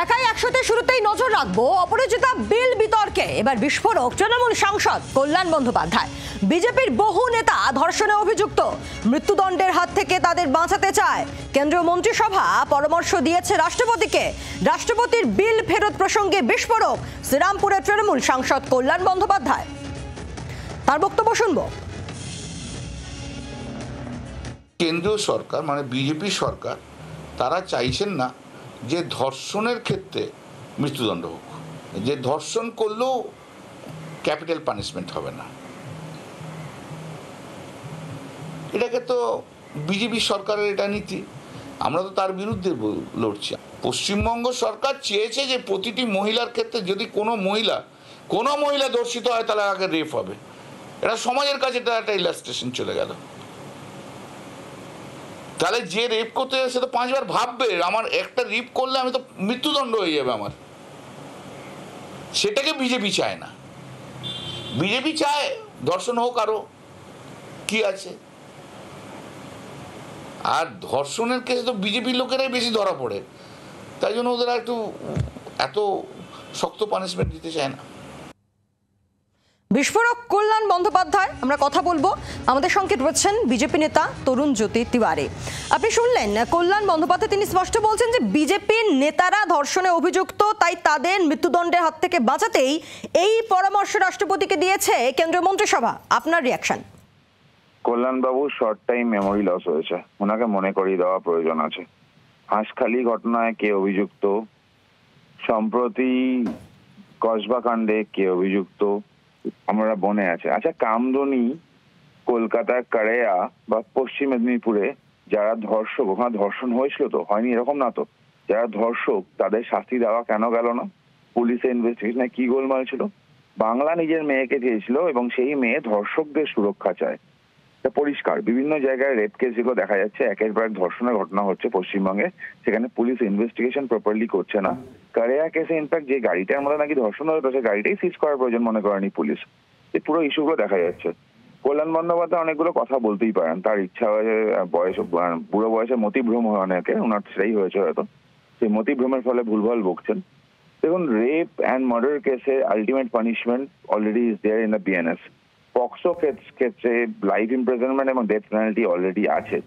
একাই একসাথে শুরুতেই নজর রাখবো অপরাজিতা বিল বিতর্কে। এবার বিস্ফোরক তৃণমূল সাংসদ কল্যাণ বন্দ্যোপাধ্যায়। বিজেপির বহু নেতা ধর্ষণে অভিযুক্ত, মৃত্যুদণ্ডের হাত থেকে তাদের বাঁচাতে চায়। কেন্দ্রীয় মন্ত্রিসভা পরামর্শ দিয়েছে রাষ্ট্রপতিকে। রাষ্ট্রপতির বিল ফেরত প্রসঙ্গে বিস্ফোরক শ্রীরামপুরের তৃণমূল সাংসদ কল্যাণ বন্দ্যোপাধ্যায়। তার বক্তব্য শুনবো। কেন্দ্রীয় সরকার মানে বিজেপি সরকার তারা চাইছেন না যে ধর্ষণের ক্ষেত্রে মৃত্যুদণ্ড হোক, যে ধর্ষণ করলেও ক্যাপিটাল পানিশমেন্ট হবে না। এটাকে তো বিজেপি সরকারের এটা নীতি, আমরা তো তার বিরুদ্ধে লড়ছি। পশ্চিমবঙ্গ সরকার চেয়েছে যে প্রতিটি মহিলার ক্ষেত্রে যদি কোনো মহিলা ধর্ষিত হয় তাহলে আগে রেপ হবে। এটা সমাজের কাছে এটা একটা ইলাস্ট্রেশন চলে গেল। তাহলে যে রেপ করতে যাবে সে তো 5 বার ভাববে, আমার একটা রেপ করলে আমি তো মৃত্যুদণ্ড হয়ে যাবে আমার। সেটাকে বিজেপি চায় না। বিজেপি চায় ধর্ষণ হোক, আরো কি আছে। আর ধর্ষণের কেসে তো বিজেপির লোকেরাই বেশি ধরা পড়ে, তাই জন্য ওদের একটু এত শক্ত পানিশমেন্ট দিতে চায় না। বিস্ফোরক কল্যাণ বন্দ্যোপাধ্যায়, আমরা কথা বলবো। আমাদের সঙ্গে রয়েছেন বিজেপি নেতা তরুণ জ্যোতি তিওয়ারি। আপনি শুনলেন কল্যাণ বন্দ্যোপাধ্যায়, তিনি স্পষ্ট বলছেন যে বিজেপির নেতারা ধর্ষণে অভিযুক্ত, তাই তাদের মৃত্যুদণ্ডের হাত থেকে বাঁচাতেই এই পরামর্শ রাষ্ট্রপতিকে দিয়েছে কেন্দ্রীয় মন্ত্রিসভা। আপনার রিয়াকশন? কল্যাণবাবু শর্ট টাইম মেমোরি লস হয়েছে, ওনাকে মনে করিয়ে দেওয়া প্রয়োজন আছে। হাঁসখালি ঘটনায় কে অভিযুক্ত, সম্প্রতি কসবা কাণ্ডে কে অভিযুক্ত, আমরা বনে আছে। আচ্ছা, কামদুনি, কলকাতার কারেয়া বা পশ্চিম মেদিনীপুরে যারা ধর্ষক, ওখানে ধর্ষণ হয়েছিল তো, হয়নি এরকম না তো, যারা ধর্ষক তাদের শাস্তি দেওয়া কেন গেল না? পুলিশের ইনভেস্টিগেশনে কি গোলমাল ছিল? বাংলা নিজের মেয়েকে চেয়েছিল এবং সেই মেয়ে ধর্ষকদের সুরক্ষা চায়। পরিষ্কার বিভিন্ন জায়গায় রেপ কেস যেগুলো দেখা যাচ্ছে, একের পর এক ধর্ষণের ঘটনা হচ্ছে পশ্চিমবঙ্গে, সেখানে পুলিশ ইনভেস্টিগেশন প্রপারলি করছে না। কারেয়া কেসে ইনফ্যাক্ট যে গাড়িটার মধ্যে নাকি ধর্ষণ হতো সেই গাড়িটাই সিজ করার প্রয়োজন মনে করেনি পুলিশ। এই পুরো ইস্যুগুলো দেখা যাচ্ছে। কল্যাণ বন্দ্যোপাধ্যায় অনেকগুলো কথা বলতেই পারেন, তার ইচ্ছা হয়েছে, বয়স বুড়ো বয়সে মতিভ্রম হয় অনেকে, ওনার সেটাই হয়েছে হয়তো, সেই মতিভ্রমের ফলে ভুলভাল বকছেন। দেখুন, রেপ অ্যান্ড মার্ডার কেসে ultimate punishment already is there in the BNS. POCSO ক্ষেত্রে লাইফ ইমপ্রিজনমেন্ট এবং ডেথ পেনাল্টি অলরেডি আছে।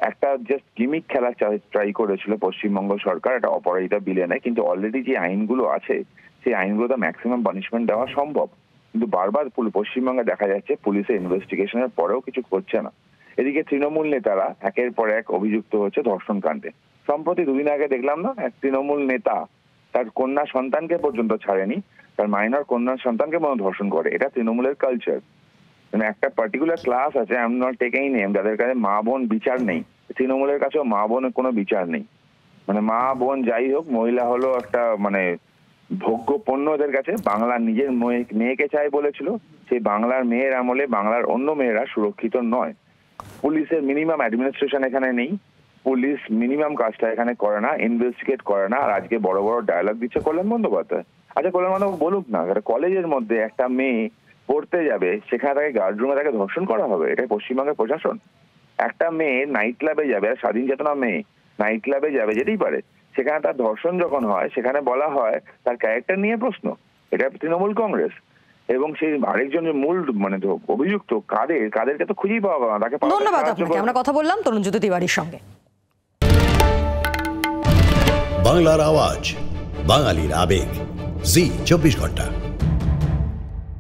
একটা জাস্ট গিমিক খেলা ট্রাই করেছিল পশ্চিমবঙ্গ সরকার, এটা অপরাজিতা বিলে নেয়, কিন্তু অলরেডি যে আইনগুলো আছে সেই আইনগুলোতে ম্যাক্সিমাম পানিশমেন্ট দেওয়া সম্ভব। কিন্তু বারবার পশ্চিমবঙ্গে দেখা যাচ্ছে পুলিশের ইনভেস্টিগেশনের পরেও কিছু করছে না। এদিকে তৃণমূল নেতারা একের পর এক অভিযুক্ত হচ্ছে ধর্ষণ কাণ্ডে। সম্প্রতি 2 দিন আগে দেখলাম না, এক তৃণমূল নেতা তার কন্যা সন্তানকে পর্যন্ত ছাড়েনি, তার মাইনর কন্যা সন্তানকে পর্যন্ত ধর্ষণ করে। এটা তৃণমূলের কালচার। মানে একটা পার্টিকুলার ক্লাস আছে, I am not taking name, যাদের কাছে মা বোন বিচার নেই। তৃণমূলের কাছেও মা বোনের কোনো বিচার নেই। মানে মা বোন যাই হোক, মহিলা হলো একটা মানে ভোগ্য পণ্য ওদের কাছে। বাংলা নিজের মেয়েকে চাই বলেছিল, সেই বাংলার মেয়ের আমলে বাংলার অন্য মেয়েরা সুরক্ষিত নয়। পুলিশের মিনিমাম অ্যাডমিনিস্ট্রেশন এখানে নেই, পুলিশ মিনিমাম কাজটা এখানে করে না, ইনভেস্টিগেট করে না। আর আজকে বড় বড় ডায়লগ দিচ্ছে কল্যাণ বন্দ্যোপাধ্যায়। আচ্ছা, কল্যাণ বন্দ্যোপাধ্যায় বলুক না, কলেজের মধ্যে একটা মেয়ে পড়তে যাবে, সেখানে তাকে গার্ড রুমে তাকে ধর্ষণ করা হবে? এটাই পশ্চিমবঙ্গের প্রশাসন? একটা মেয়ে নাইট ক্লাবে যাবে, স্বাধীন চেতনা মেয়ে নাইট ক্লাবে যাবে, যেতেই পারে, সেখানে তার ধর্ষণ যখন হয় সেখানে বলা হয় তার ক্যারেক্টার নিয়ে প্রশ্ন। এটা তৃণমূল কংগ্রেস। এবং সেই আরেকজন যে মূল মানে অভিযুক্ত কাদেরকে তো খুঁজেই পাওয়া গেল না। তাকে ধন্যবাদ আপনাকে। আমরা কথা বললাম তরুণ জ্যোতি তিওয়ারির সঙ্গে। বাংলার আওয়াজ, বাঙালির আবেগ, জি 24 ঘন্টা।